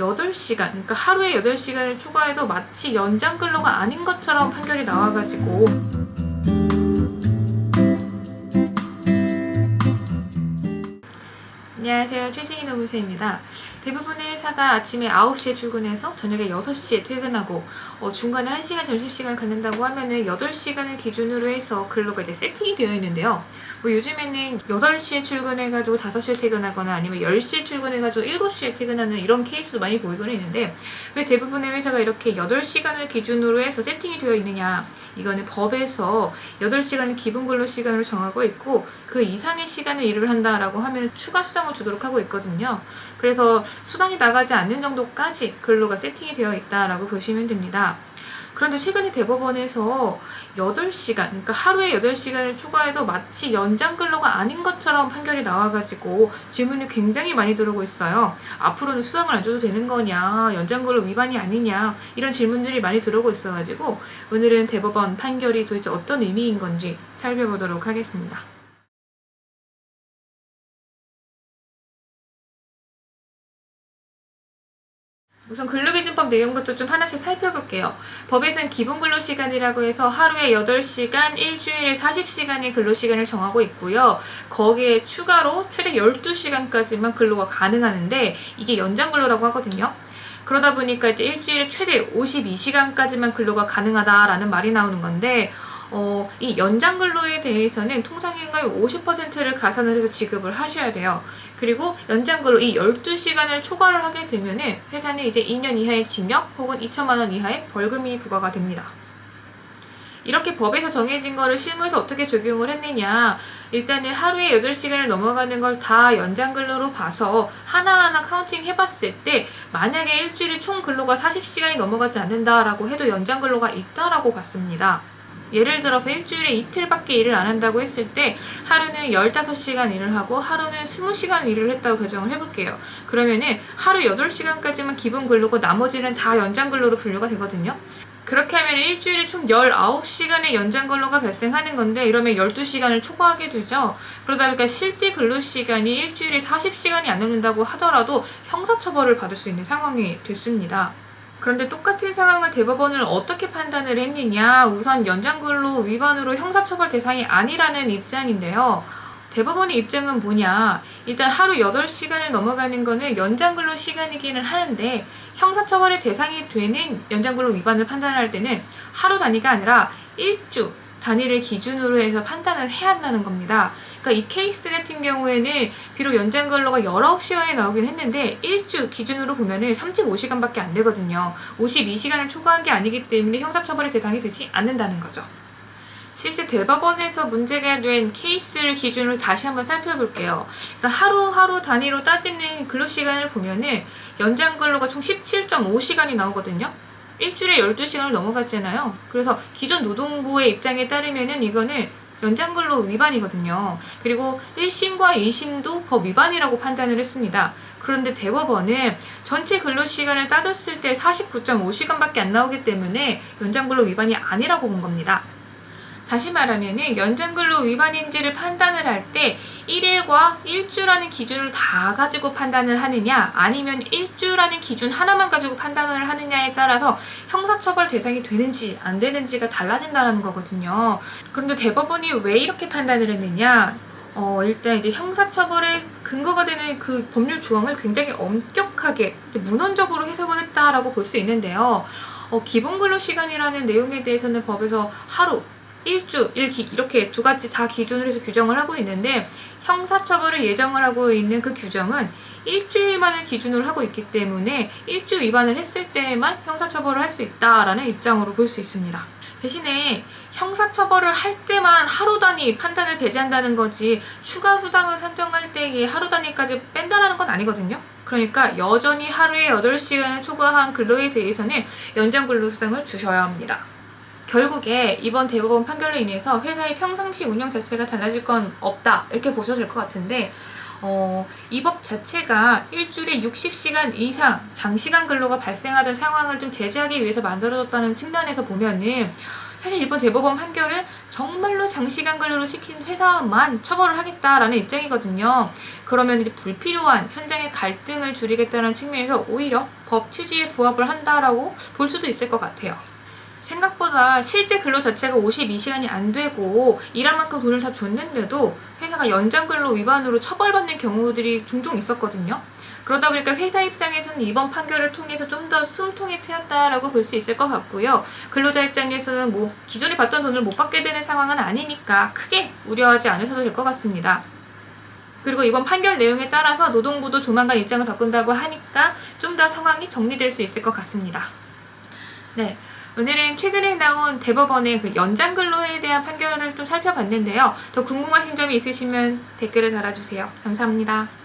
8시간, 그러니까 하루에 8시간을 초과해도 마치 연장 근로가 아닌 것처럼 판결이 나와가지고 안녕하세요. 최승희 노무사입니다. 대부분의 회사가 아침에 9시에 출근해서 저녁에 6시에 퇴근하고 중간에 1시간 점심시간을 갖는다고 하면은 8시간을 기준으로 해서 근로가 이제 세팅이 되어 있는데요. 요즘에는 8시에 출근해가지고 5시에 퇴근하거나 아니면 10시에 출근해가지고 7시에 퇴근하는 이런 케이스도 많이 보이고는 있는데, 왜 대부분의 회사가 이렇게 8시간을 기준으로 해서 세팅이 되어 있느냐? 이거는 법에서 8시간을 기본 근로 시간으로 정하고 있고, 그 이상의 시간을 일을 한다라고 하면 추가 수당을 주도록 하고 있거든요. 그래서 수당이 나가지 않는 정도까지 근로가 세팅이 되어 있다라고 보시면 됩니다. 그런데 최근에 대법원에서 8시간, 그러니까 하루에 8시간을 초과해도 마치 연장 근로가 아닌 것처럼 판결이 나와가지고 질문이 굉장히 많이 들어오고 있어요. 앞으로는 수당을 안 줘도 되는 거냐, 연장 근로 위반이 아니냐, 이런 질문들이 많이 들어오고 있어가지고 오늘은 대법원 판결이 도대체 어떤 의미인 건지 살펴보도록 하겠습니다. 우선 근로기준법 내용부터 좀 하나씩 살펴볼게요. 법에서는 기본근로시간이라고 해서 하루에 8시간, 일주일에 40시간의 근로시간을 정하고 있고요. 거기에 추가로 최대 12시간까지만 근로가 가능하는데 이게 연장근로라고 하거든요. 그러다 보니까 이제 일주일에 최대 52시간까지만 근로가 가능하다라는 말이 나오는 건데, 이 연장 근로에 대해서는 통상임금의 50%를 가산을 해서 지급을 하셔야 돼요. 그리고 연장 근로 이 12시간을 초과를 하게 되면은 회사는 이제 2년 이하의 징역 혹은 2천만 원 이하의 벌금이 부과가 됩니다. 이렇게 법에서 정해진 거를 실무에서 어떻게 적용을 했느냐, 일단은 하루에 8시간을 넘어가는 걸 다 연장 근로로 봐서 하나하나 카운팅 해봤을 때 만약에 일주일에 총 근로가 40시간이 넘어가지 않는다라고 해도 연장 근로가 있다라고 봤습니다. 예를 들어서 일주일에 이틀밖에 일을 안 한다고 했을 때 하루는 15시간 일을 하고 하루는 20시간 일을 했다고 가정을 해볼게요. 그러면은 하루 8시간까지만 기본 근로고 나머지는 다 연장 근로로 분류가 되거든요. 그렇게 하면 일주일에 총 19시간의 연장 근로가 발생하는 건데, 이러면 12시간을 초과하게 되죠. 그러다 보니까 실제 근로시간이 일주일에 40시간이 안 넘는다고 하더라도 형사처벌을 받을 수 있는 상황이 됐습니다. 그런데 똑같은 상황을 대법원은 어떻게 판단을 했느냐, 우선 연장근로 위반으로 형사처벌 대상이 아니라는 입장인데요. 대법원의 입장은 뭐냐, 일단 하루 8시간을 넘어가는 거는 연장근로 시간이기는 하는데 형사처벌의 대상이 되는 연장근로 위반을 판단할 때는 하루 단위가 아니라 일주 단위를 기준으로 해서 판단을 해야 한다는 겁니다. 그러니까 이 케이스 같은 경우에는 비록 연장 근로가 19시간이 나오긴 했는데 일주 기준으로 보면은 35시간밖에 안 되거든요. 52시간을 초과한 게 아니기 때문에 형사처벌의 대상이 되지 않는다는 거죠. 실제 대법원에서 문제가 된 케이스를 기준으로 다시 한번 살펴볼게요. 하루하루 단위로 따지는 근로시간을 보면은 연장 근로가 총 17.5시간이 나오거든요. 일주일에 12시간을 넘어갔잖아요. 그래서 기존 노동부의 입장에 따르면은 이거는 연장근로 위반이거든요. 그리고 1심과 2심도 법 위반이라고 판단을 했습니다. 그런데 대법원은 전체 근로시간을 따졌을 때 49.5시간밖에 안 나오기 때문에 연장근로 위반이 아니라고 본 겁니다. 다시 말하면 연장근로 위반인지를 판단을 할 때 1일과 일주라는 기준을 다 가지고 판단을 하느냐, 아니면 일주라는 기준 하나만 가지고 판단을 하느냐에 따라서 형사처벌 대상이 되는지 안 되는지가 달라진다는 거거든요. 그런데 대법원이 왜 이렇게 판단을 했느냐, 일단 이제 형사처벌의 근거가 되는 그 법률 조항을 굉장히 엄격하게 문헌적으로 해석을 했다라고 볼 수 있는데요. 기본근로시간이라는 내용에 대해서는 법에서 하루, 일주, 이렇게 두 가지 다 기준으로 해서 규정을 하고 있는데, 형사처벌을 예정을 하고 있는 그 규정은 일주일만을 기준으로 하고 있기 때문에 일주 위반을 했을 때에만 형사처벌을 할 수 있다라는 입장으로 볼 수 있습니다. 대신에 형사처벌을 할 때만 하루 단위 판단을 배제한다는 거지 추가 수당을 산정할 때에 하루 단위까지 뺀다는 건 아니거든요. 그러니까 여전히 하루에 8시간을 초과한 근로에 대해서는 연장 근로수당을 주셔야 합니다. 결국에 이번 대법원 판결로 인해서 회사의 평상시 운영 자체가 달라질 건 없다, 이렇게 보셔도 될 것 같은데, 이 법 자체가 일주일에 60시간 이상 장시간 근로가 발생하던 상황을 좀 제재하기 위해서 만들어졌다는 측면에서 보면은 사실 이번 대법원 판결은 정말로 장시간 근로를 시킨 회사만 처벌을 하겠다라는 입장이거든요. 그러면 이제 불필요한 현장의 갈등을 줄이겠다는 측면에서 오히려 법 취지에 부합을 한다라고 볼 수도 있을 것 같아요. 생각보다 실제 근로 자체가 52시간이 안 되고 일한 만큼 돈을 다 줬는데도 회사가 연장 근로 위반으로 처벌받는 경우들이 종종 있었거든요. 그러다 보니까 회사 입장에서는 이번 판결을 통해서 좀 더 숨통이 트였다라고 볼 수 있을 것 같고요. 근로자 입장에서는 뭐 기존에 받던 돈을 못 받게 되는 상황은 아니니까 크게 우려하지 않으셔도 될 것 같습니다. 그리고 이번 판결 내용에 따라서 노동부도 조만간 입장을 바꾼다고 하니까 좀 더 상황이 정리될 수 있을 것 같습니다. 네, 오늘은 최근에 나온 대법원의 그 연장 근로에 대한 판결을 좀 살펴봤는데요. 더 궁금하신 점이 있으시면 댓글을 달아주세요. 감사합니다.